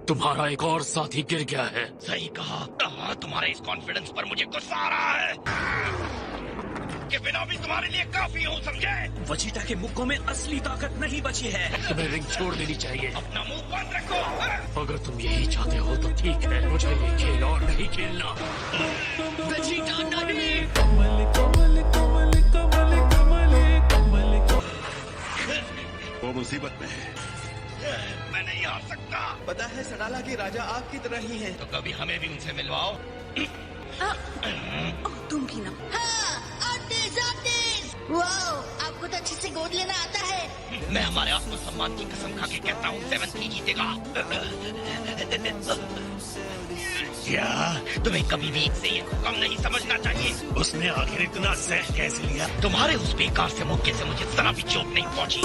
तुम्हारा एक और साथी गिर गया है। सही कहा। तुम्हारे इस कॉन्फिडेंस पर मुझे गुस्सा आ रहा है कि बिना भी तुम्हारे लिए काफी हूँ, समझे? वेजिटा के मुक्कों में असली ताकत नहीं बची है। तुम्हें रिंग छोड़ देनी चाहिए। अपना मुंह बंद रखो। अगर तुम यही चाहते हो तो ठीक है, मुझे ये खेल और नहीं खेलना। वेजिटा नहीं। वो मुसीबत में है। मैं नहीं आ सकता। पता है सडाला के राजा आपकी तरह ही हैं। तो कभी हमें भी उनसे मिलवाओ। तुम भी ना। हाँ, वाओ, आपको तो अच्छे से गोद लेना आता है। मैं हमारे आत्मसम्मान की कसम खा के कहता हूँ 7 जीतेगा। क्या तुम्हें कभी भी इसे ये कम नहीं समझना चाहिए? उसने आखिर इतना जहर कैसे लिया? तुम्हारे उस बेकार से मौके से मुझे जरा भी चोट नहीं पहुंची।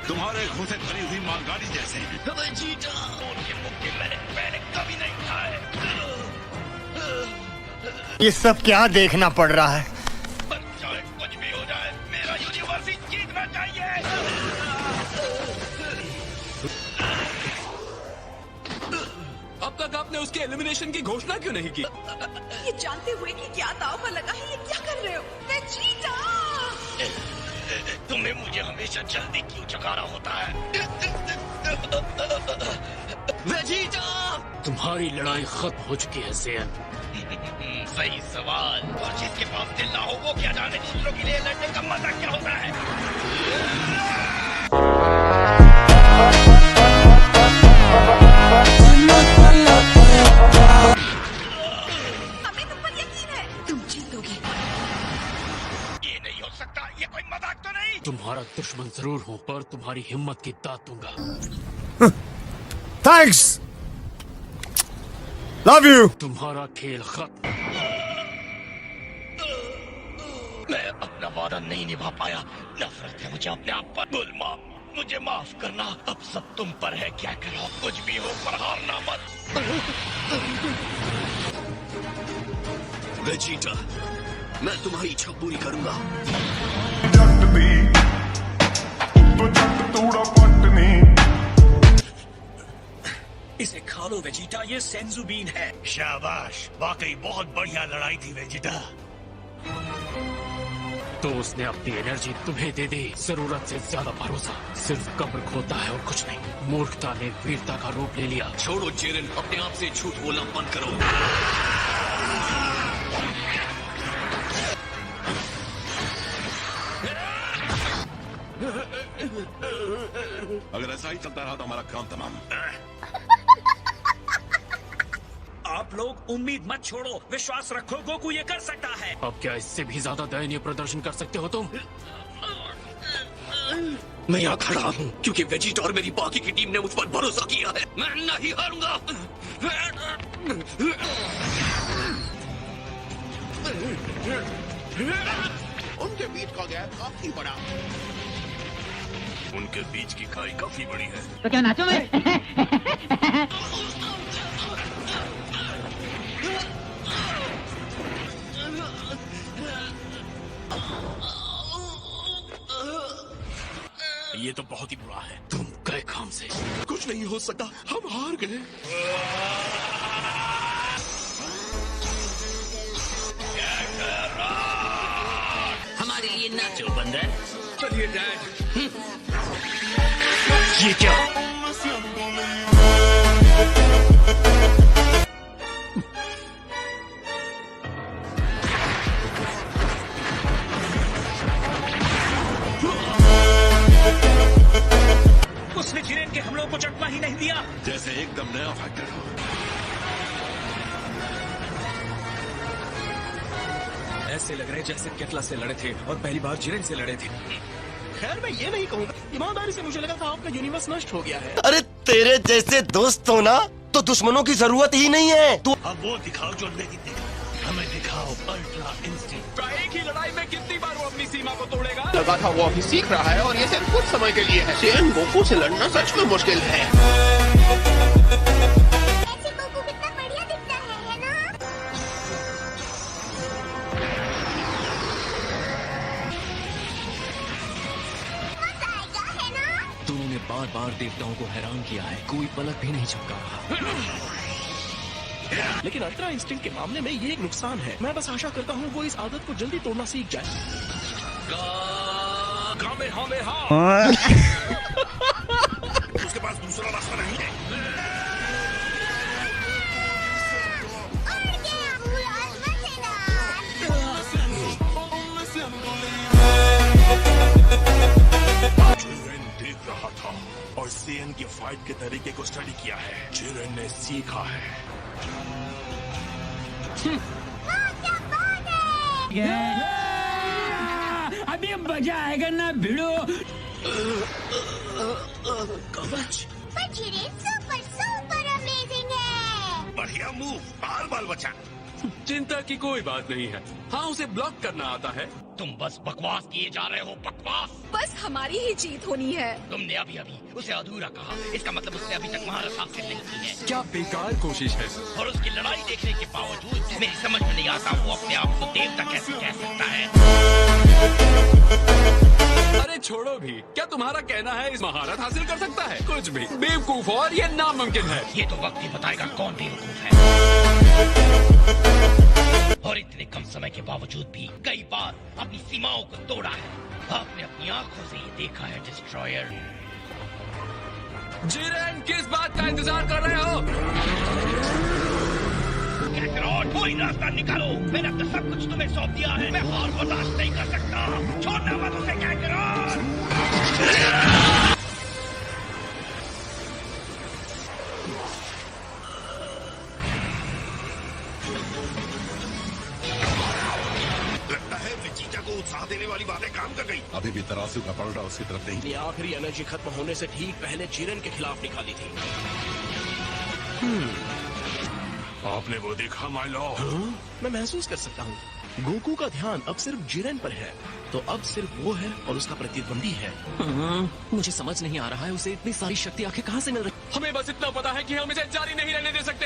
तुम्हारे घुसे भरी हुई मालगाड़ी जैसे हैं। वेजिटा, उनके मुक्के मैंने पहले कभी नहीं खाए। ये सब क्या देखना पड़ रहा है? पर चाहे कुछ भी हो जाए, मेरा यूनिवर्स ही जीतना चाहिए। अब तक आपने उसके एलिमिनेशन की घोषणा क्यों नहीं की? ये जानते हुए कि क्या दाव पर लगा है, ये क्या कर रहे हो? वेजिटा! तुम्हें मुझे हमेशा जल्दी क्यों चकारा होता है? वेजिटा! तुम्हारी लड़ाई खत्म हो चुकी है ज़ेन। सही सवाल। और जिसके पास दिल ना हो वो क्या जाने दूसरों के लिए लड़ने का मजा क्या होता है। हमें तुम पर यकीन है, तुम जीतोगे। ये नहीं हो सकता, ये कोई मजाक तो नहीं। तुम्हारा दुश्मन जरूर हूँ, पर तुम्हारी हिम्मत की दाद दूंगा। Thanks, love you. तुम्हारा खेल खत्म। मैं अपना वादा नहीं निभा पाया। नफरत है मुझे अपने आप पर। गुलमा, मुझे माफ करना। अब सब तुम पर है। क्या करो, कुछ भी हो पर हारना मत। वेजिटा, मैं तुम्हारी इच्छा पूरी करूंगा। इसे खा लो वेजिटा, ये सेंजू बीन है। शाबाश, वाकई बहुत बढ़िया लड़ाई थी वेजिटा। तो उसने अपनी एनर्जी तुम्हें दे दी। जरूरत से ज्यादा भरोसा सिर्फ कब्र खोता है और कुछ नहीं। मूर्खता ने वीरता का रूप ले लिया। छोड़ो जेरन, अपने आप से झूठ बोलना बंद करो। अगर ऐसा ही चलता रहा तो हमारा काम तमाम। आप लोग उम्मीद मत छोड़ो, विश्वास रखो, गोकू ये कर सकता है। अब क्या इससे भी ज्यादा दयनीय प्रदर्शन कर सकते हो तुम? मैं यहाँ खड़ा हूँ क्योंकि वेजिटा और मेरी बाकी की टीम ने मुझ पर भरोसा किया है। मैं नहीं हारूंगा। उनके बीच का गैप काफी बड़ा। उनके बीच की खाई काफी बड़ी है। तो क्या नाचो मैं? ये तो बहुत ही बुरा है। तुम गए काम से। कुछ नहीं हो सकता, हम हार गए। हमारे लिए नाचो बंदर। चलिए डैड। ये क्या? उसने जिरेन के हमलों को चकमा ही नहीं दिया। जैसे एकदम नया फाइटर हो। ऐसे लग रहे जैसे केटला से लड़े थे और पहली बार जिरेन से लड़े थे। खैर मैं ये नहीं कहूँगा, ईमानदारी से मुझे लगा था आपका यूनिवर्स नष्ट हो गया है। अरे तेरे जैसे दोस्त हो ना तो दुश्मनों की जरूरत ही नहीं है। तू अब वो दिखाओ जो नहीं दिखेगा। हमें दिखाओ अल्ट्रा इंस्टिंक्ट। एक ही लड़ाई में कितनी बार वो अपनी सीमा को तोड़ेगा? लगा था वो अभी सीख रहा है और ये सिर्फ कुछ समय के लिए है। जेन गोकू से लड़ना सच में मुश्किल है। ऐसे गोकू कितना बढ़िया दिखता है ना? बार बार देवताओं को हैरान किया है, कोई पलक भी नहीं झपका रहा। लेकिन अल्ट्रा इंस्टिंक्ट के मामले में ये एक नुकसान है। मैं बस आशा करता हूँ वो इस आदत को जल्दी तोड़ना सीख जाए। उसके पास दूसरा रास्ता नहीं है। चिरेन देख रहा था और सीएन की फाइट के तरीके को स्टडी किया है। चिरेन ने सीखा है। अभी मजा आएगा ना भिड़ो। कवच सुपर सुपर अमेजिंग है। बढ़िया मूव, बाल बाल बचा। चिंता की कोई बात नहीं है। हाँ, उसे ब्लॉक करना आता है। तुम बस बकवास किए जा रहे हो, बकवास। बस हमारी ही जीत होनी है। तुमने अभी अभी उसे अधूरा कहा, इसका मतलब उसने अभी तक महारत हासिल नहीं की है। क्या बेकार कोशिश है। और उसकी लड़ाई देखने के बावजूद मेरी समझ में नहीं आता वो अपने आप को देवता कैसे कह सकता है। अरे छोड़ो भी, क्या तुम्हारा कहना है इस महारत हासिल कर सकता है? कुछ भी बेवकूफ और ये नामुमकिन है। ये तो वक्त ही बताएगा कौन बेवकूफ है। और इतने कम समय के बावजूद भी कई बार अपनी सीमाओं को तोड़ा है। आपने अपनी आंखों से ये देखा है डिस्ट्रॉयर। जिरेन, किस बात का इंतजार कर रहे हो? कैकरॉट, कोई रास्ता निकालो। मैंने अपना सब कुछ तुम्हें सौंप दिया है। मैं हार बर्दाश्त नहीं कर सकता। छोड़ना मत उसे कैकरॉट। लगता है विजीटा को उत्साह देने वाली बातें काम कर गई। अभी भी तराजू का पलड़ा उसकी तरफ नहीं। ये आखिरी एनर्जी खत्म होने से ठीक पहले चिरेन के खिलाफ निकाली थी। आपने वो देखा माय लॉर्ड? मैं महसूस कर सकता हूँ गोकू का ध्यान अब सिर्फ जिरेन पर है, तो अब सिर्फ वो है और उसका प्रतिद्वंदी है। मुझे समझ नहीं आ रहा है, उसे इतनी सारी शक्ति आखिर कहाँ से मिल रही? हमें बस इतना पता है कि हम इसे जारी नहीं रहने दे सकते।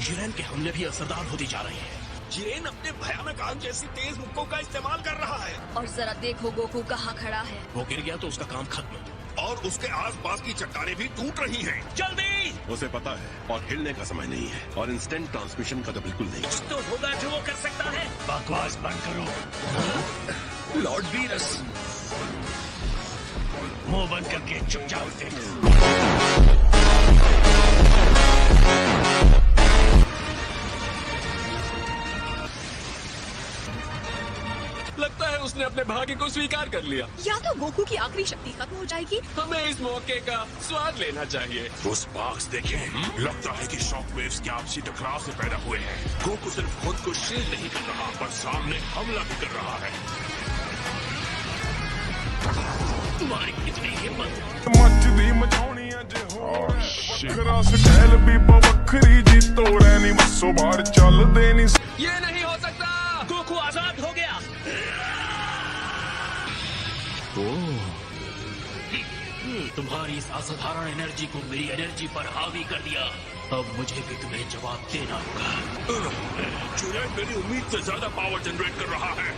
जिरेन के हमले भी असरदार होते जा रहे हैं। जिरेन अपने भयानक आग जैसी तेज मुक्कों का इस्तेमाल कर रहा है। और जरा देखो गोकू कहाँ खड़ा है। वो गिर गया तो उसका काम खत्म। और उसके आसपास की चट्टानें भी टूट रही हैं। जल्दी! उसे पता है और हिलने का समय नहीं है और इंस्टेंट ट्रांसमिशन का तो बिल्कुल नहीं। तो होगा जो वो कर सकता है। बकवास बंद करो। लॉर्ड वीरस, मुंह बंद करके चुपचाप देखो। लगता है उसने अपने भाग्य को स्वीकार कर लिया। या तो गोकू की आखिरी शक्ति खत्म हो जाएगी। हमें इस मौके का स्वाद लेना चाहिए। वो स्पार्क्स देखें, लगता है कि शॉक वेव्स के आपसी टकराव से पैदा हुए हैं। गोकू सिर्फ खुद को शील्ड नहीं कर रहा, पर सामने हमला भी कर रहा है। तुम्हारी कितनी हिम्मत! मचदी मचाउणी अज होर वखरा स्टाइल भी बवखरी जी तोड़े नी मसो बाहर चल दे नी। ये नहीं हो सकता। गोकू आजाद हो गया। तुम्हारी इस असाधारण एनर्जी को मेरी एनर्जी पर हावी कर दिया। अब मुझे भी तुम्हें जवाब देना होगा। जिरेन मेरी उम्मीद से ज्यादा पावर जनरेट कर रहा है।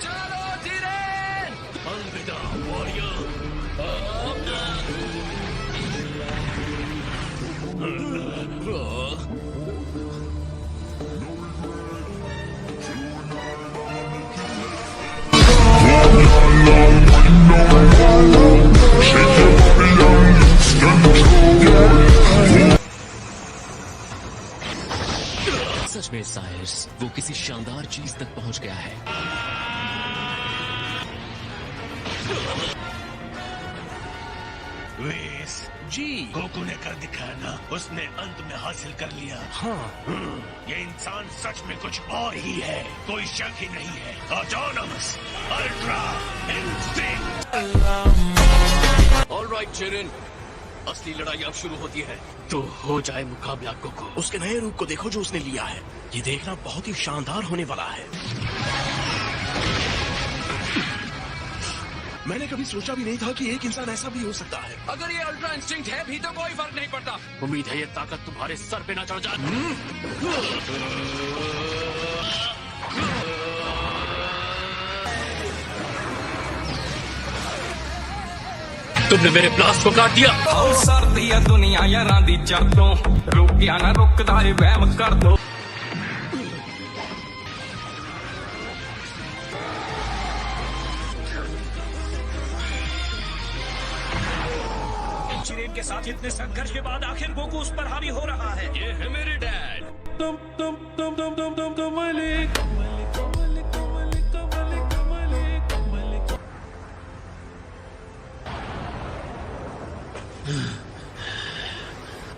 चलो जिरेन! अलविदा वॉरियर। सच में सायर्स, वो किसी शानदार चीज तक पहुंच गया है। वेस जी गोकू ने कर दिखाया ना, उसने अंत में हासिल कर लिया। हाँ, ये इंसान सच में कुछ और ही है, कोई शक ही नहीं है। Autonomous ultra instinct. Alright Jiren, असली लड़ाई अब शुरू होती है। तो हो जाए मुकाबला गोकू। उसके नए रूप को देखो जो उसने लिया है। ये देखना बहुत ही शानदार होने वाला है। मैंने कभी सोचा भी नहीं था कि एक इंसान ऐसा भी हो सकता है। अगर ये अल्ट्रा इंस्टिंक्ट है भी तो कोई फर्क नहीं पड़ता। उम्मीद है ये ताकत तुम्हारे सर पे ना चढ़ जाए। तुमने मेरे ब्लास्ट को काट दिया। सर्दी दुनिया यारां दी चरतों रुकिया ना रुकदा ए वहम कर दो। जिरेन के साथ इतने संघर्ष के बाद आखिर गोकू उस पर हावी हो रहा है। ये है मेरे डैड।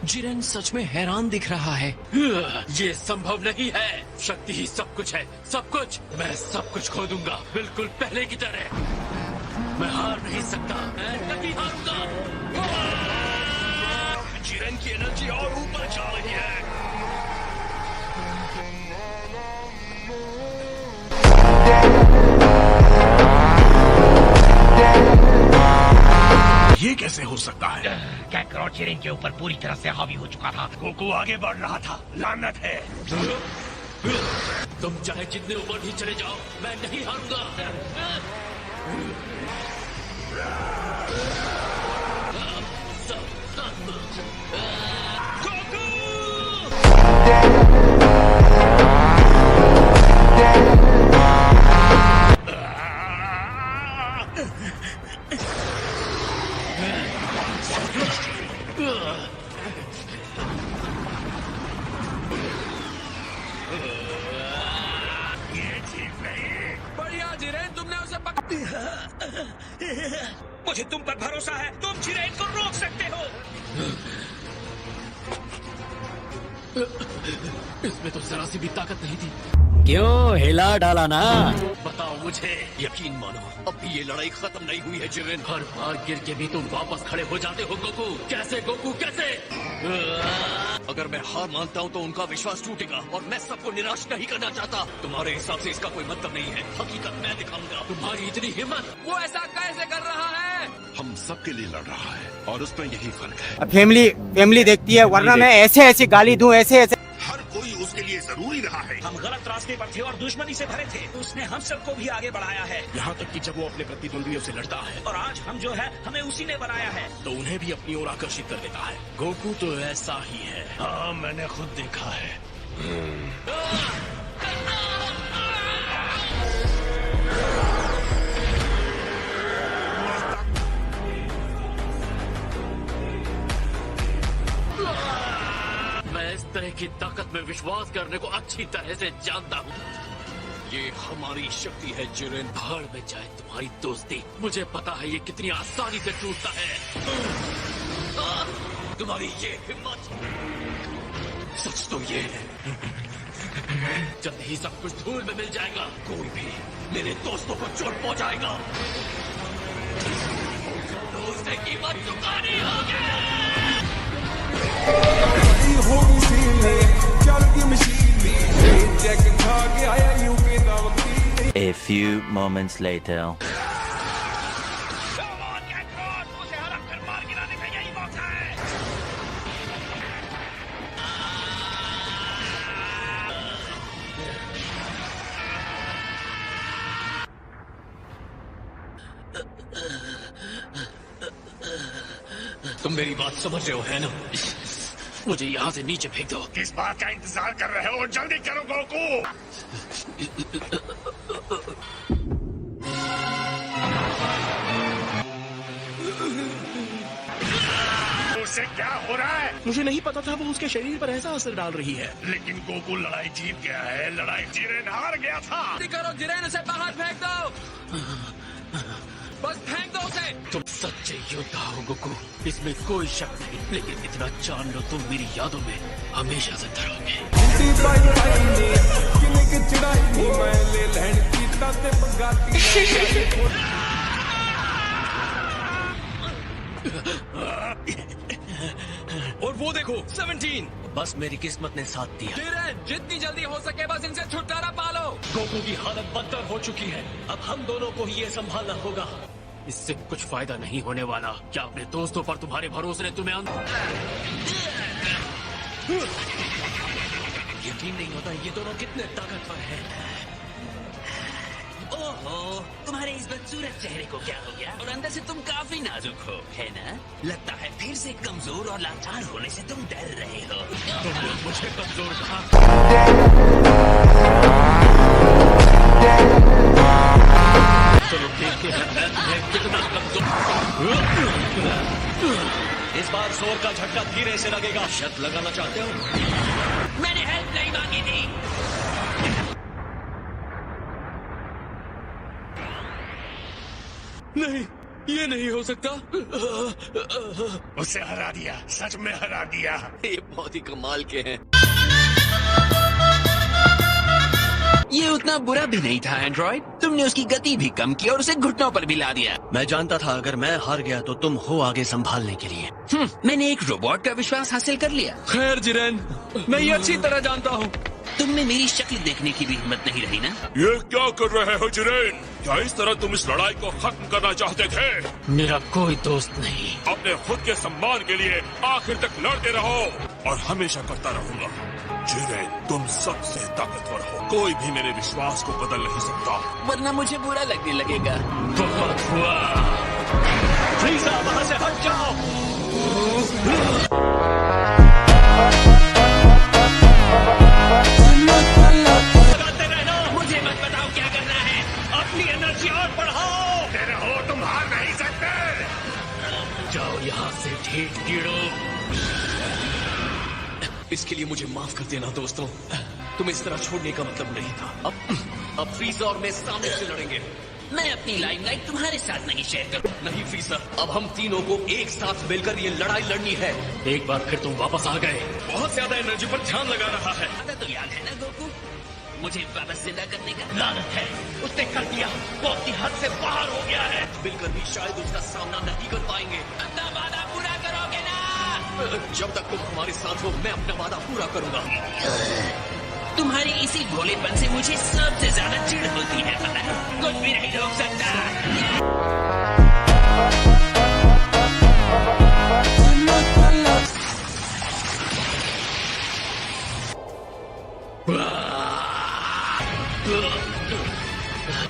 जिरेन सच में हैरान दिख रहा है। ये संभव नहीं है। शक्ति ही सब कुछ है, सब कुछ। मैं सब कुछ खो दूंगा, बिल्कुल पहले की तरह। मैं हार नहीं सकता, मैं नहीं हारूंगा। जिरेन की एनर्जी और ऊपर जा रही है। ये कैसे हो सकता है? कैकरॉट जिरेन के ऊपर पूरी तरह से हावी हो चुका था। गोकू आगे बढ़ रहा था। लानत है। तुम चाहे जितने ऊपर भी चले जाओ, मैं नहीं हारूंगा। बढ़िया जिरेन, तुमने उसे पकड़। मुझे तुम पर भरोसा है। तुम जिरेन को रोक सकते हो। इसमें तो जरा सी भी ताकत नहीं थी। क्यों हिला डाला ना? बताओ मुझे। यकीन मानो, अब भी ये लड़ाई खत्म नहीं हुई है जिरेन। हर बार गिर के भी तुम वापस खड़े हो जाते हो गोकू। कैसे गोकू, कैसे? अगर मैं हार मानता हूँ तो उनका विश्वास टूटेगा और मैं सबको निराश नहीं करना चाहता। तुम्हारे हिसाब से इसका कोई मतलब नहीं है। हकीकत मैं दिखाऊंगा। तुम्हारी इतनी हिम्मत। वो ऐसा कैसे कर रहा है? हम सबके लिए लड़ रहा है और उसमें यही फर्क है। फैमिली देखती है, वरना मैं ऐसे गाली दूं, ऐसे हर कोई उसके लिए जरूरी रहा है। हम गलत रास्ते पर थे और दुश्मनी से भरे थे। उसने हम सबको भी आगे बढ़ाया है, यहाँ तक कि जब वो अपने प्रतिद्वंदियों से लड़ता है। और आज हम जो है, हमें उसी ने बनाया है, तो उन्हें भी अपनी ओर आकर्षित कर देता है। गोकू तो ऐसा ही है। हाँ, मैंने खुद देखा है। मैं इस तरह की ताकत में विश्वास करने को अच्छी तरह से जानता हूँ। ये हमारी शक्ति है जिरेन। भाड़ में जाए तुम्हारी दोस्ती। मुझे पता है ये कितनी आसानी से टूटता है। तुम्हारी ये हिम्मत। सच तो ये है, जल्द ही सब कुछ धूल में मिल जाएगा। कोई भी मेरे दोस्तों को चोट पहुंचाएगा तो उससे कीमत चुकानी होगी। A few moments later. उसे हरा कर मार गिराने का यही मौका है। तुम मेरी बात समझ रहे हो, है ना? मुझे यहाँ से नीचे फेंक दो। किस बात का इंतजार कर रहे हो? जल्दी करो गोकू। उसे क्या हो रहा है? मुझे नहीं पता था वो उसके शरीर पर ऐसा असर डाल रही है। लेकिन गोकू लड़ाई जीत गया है। लड़ाई जिरेन हार गया था। करो जिरेन, उसे बाहर फेंक दो। बस फेंक दो उसे। तुम सच्चे योद्धा हो गोकू, इसमें कोई शक नहीं। लेकिन इतना जान लो, तुम मेरी यादों में हमेशा जिंदा रहोगे। और वो देखो 17। बस मेरी किस्मत ने साथ दिया। जिरेन, जितनी जल्दी हो सके बस इनसे छुटकारा पालो। गोकू की हालत बदतर हो चुकी है। अब हम दोनों को ही ये संभालना होगा। इससे कुछ फायदा नहीं होने वाला। क्या अपने दोस्तों पर तुम्हारे भरोसे ने तुम्हें यकीन नहीं होता ये दोनों कितने ताकतवर हैं। ओहो, तुम्हारे इस बदसूरत चेहरे को क्या हो गया? और अंदर से तुम काफी नाजुक हो, है ना? लगता है फिर से कमजोर और लाचार होने से तुम डर रहे हो। तुम लोग मुझे कमजोर कहा? चलो देखते हैं मैं तुम्हें कितना कमजोर। इस बार जोर का झटका धीरे से लगेगा। शर्त लगाना चाहते हो? मैंने हेल्प नहीं मांगी थी। नहीं, ये नहीं हो सकता। उसे हरा दिया, सच में हरा दिया। ये बहुत ही कमाल के हैं। ये उतना बुरा भी नहीं था एंड्रॉइड। तुमने उसकी गति भी कम की और उसे घुटनों पर भी ला दिया। मैं जानता था अगर मैं हार गया तो तुम हो आगे संभालने के लिए। मैंने एक रोबोट का विश्वास हासिल कर लिया। खैर जिरेन, मैं ये अच्छी तरह जानता हूँ। तुम में मेरी शक्ल देखने की भी हिम्मत नहीं रही ना? ये क्या कर रहे हो जिरेन? क्या इस तरह तुम इस लड़ाई को खत्म करना चाहते थे? मेरा कोई दोस्त नहीं। अपने खुद के सम्मान के लिए आखिर तक लड़ते रहो और हमेशा करता रहूंगा। जिरेन, तुम सबसे ताकतवर हो। कोई भी मेरे विश्वास को बदल नहीं सकता। वरना मुझे बुरा लगने लगेगा। बहुत हुआ। फ्रीजा, वहाँ से हट जाओ। लगाते रहना। मुझे मत बताओ क्या करना है। अपनी एनर्जी और बढ़ाओ। तेरे हो तुम हार नहीं सकते। जाओ यहाँ से ठीक कीड़ो। इसके लिए मुझे माफ कर देना दोस्तों। तुम इस तरह छोड़ने का मतलब नहीं था। अब फ्रीजा और मैं सामने से लड़ेंगे। मैं अपनी लाइमलाइट तुम्हारे साथ नहीं शेयर करूँ। नहीं फ्रीजा, अब हम तीनों को एक साथ मिलकर ये लड़ाई लड़नी है। एक बार फिर तुम वापस आ गए। बहुत ज्यादा एनर्जी पर ध्यान लगा रहा है। आता तो याद है ना गोकू? मुझे वापस जिंदा करने का। लानत है, उसने कर दिया। वो अपनी हद से बाहर हो गया है। मिलकर भी शायद उसका सामना नहीं कर पाएंगे। अपना वादा पूरा करोगे ना? जब तक तुम हमारे साथ हो मैं अपना वादा पूरा करूंगा। तुम्हारे इसी भोलेपन से मुझे सबसे ज्यादा चिढ़ होती है, पता है? कुछ भी नहीं रोक सकता।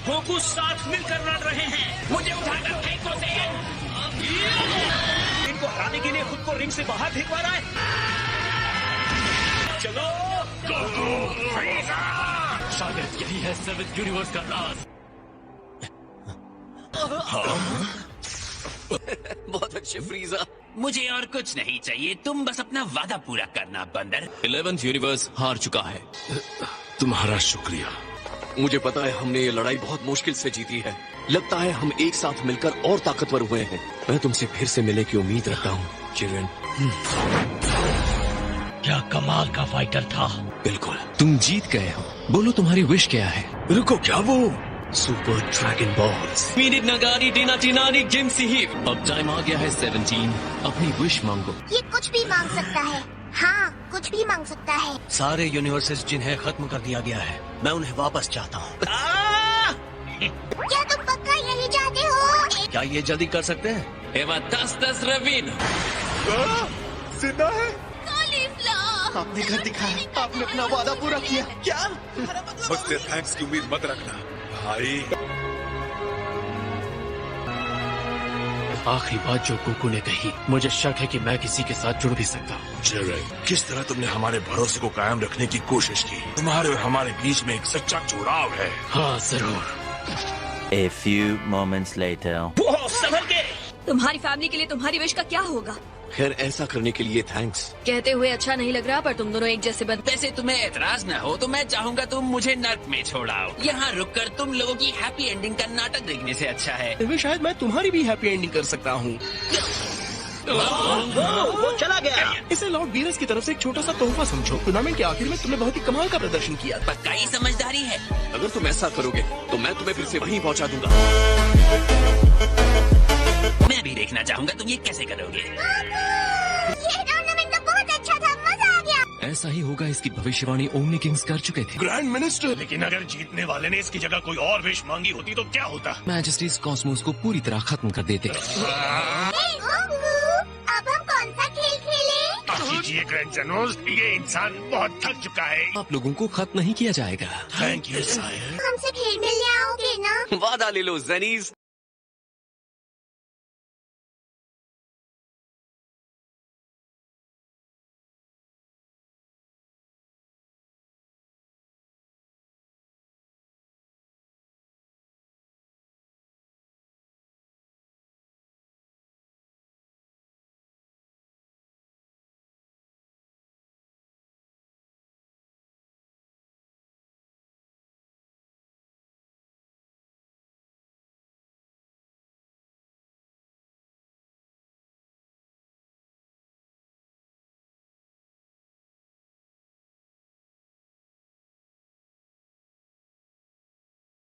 गोकू साथ मिलकर लड़ रहे हैं। मुझे उठाकर फेंको से। इनको हराने के लिए खुद को रिंग से बाहर फेंकवा रहा है। चलो शायद यही है 7th यूनिवर्स का राज। बहुत अच्छे फ्रीजा। मुझे और कुछ नहीं चाहिए, तुम बस अपना वादा पूरा करना बंदर। 11th यूनिवर्स हार चुका है। तुम्हारा शुक्रिया। मुझे पता है हमने ये लड़ाई बहुत मुश्किल से जीती है। लगता है हम एक साथ मिलकर और ताकतवर हुए हैं। मैं तुमसे फिर से मिलने की उम्मीद रखता हूँ चिरेन। क्या कमाल का फाइटर था। बिल्कुल। तुम जीत गए हो। बोलो तुम्हारी विश क्या है? रुको, क्या वो सुपर ड्रैगन बॉल्स? मीनिट नगारी डिना टिनानी जिम सिहिब। अब टाइम आ गया है 17। अपनी विश मांगो। ये कुछ भी मांग सकता है। हाँ, कुछ भी मांग सकता है। सारे यूनिवर्सेस जिन्हें खत्म कर दिया गया है, मैं उन्हें वापस चाहता हूँ। क्या तुम पक्का यही चाहते हो? क्या ये जल्दी कर सकते हैं? एवा 10 रवीन। जिंदा है? कॉलीफ्लावर। आपने घर दिखाया, आपने अपना वादा पूरा किया। क्या? मुझसे थैंक्स की उम्मीद मत रखना भाई। आखिरी बात जो गोकू ने कही, मुझे शक है कि मैं किसी के साथ जुड़ भी सकता हूँ। जिरेन, किस तरह तुमने हमारे भरोसे को कायम रखने की कोशिश की। तुम्हारे और हमारे बीच में एक सच्चा जुड़ाव है। हाँ जरूर। A few moments later. संभल के। तुम्हारी फैमिली के लिए तुम्हारी विश का क्या होगा? खैर, ऐसा करने के लिए थैंक्स। कहते हुए अच्छा नहीं लग रहा, पर तुम दोनों एक जैसे बन। वैसे तुम्हें एतराज न हो तो मैं चाहूंगा तुम मुझे नर्क में छोड़ाओ। यहाँ रुककर तुम लोगों की हैप्पी एंडिंग का नाटक देखने से अच्छा है। शायद मैं तुम्हारी भी हैप्पी एंडिंग कर सकता हूँ। वो चला गया। इसे लॉर्ड वीरस की तरफ से एक छोटा सा तोहफा समझो। टूर्नामेंट के आखिर में तुमने बहुत ही कमाल का प्रदर्शन किया। पक्का ही समझदारी है। अगर तुम ऐसा करोगे तो मैं तुम्हें फिर से वहीं पहुंचा दूंगा। मैं भी देखना चाहूंगा तुम ये कैसे करोगे। ये टूर्नामेंट तो बहुत अच्छा था, मजा आ गया। ऐसा ही होगा, इसकी भविष्यवाणी ओमनी किंग्स कर चुके थे। ग्रैंड मिनिस्टर, लेकिन अगर जीतने वाले ने इसकी जगह कोई और विश मांगी होती तो क्या होता? मैजेस्टीज कॉस्मोस को पूरी तरह खत्म कर देते। अब हम कौन सा खेल खेलें? कीजिए ग्रैंड जनोस, ये इंसान बहुत थक चुका है। आप लोगों को खत्म नहीं किया जाएगा। Thank you sir. हमसे खेल मिलने आओगे ना? वादा ले लो जनीज।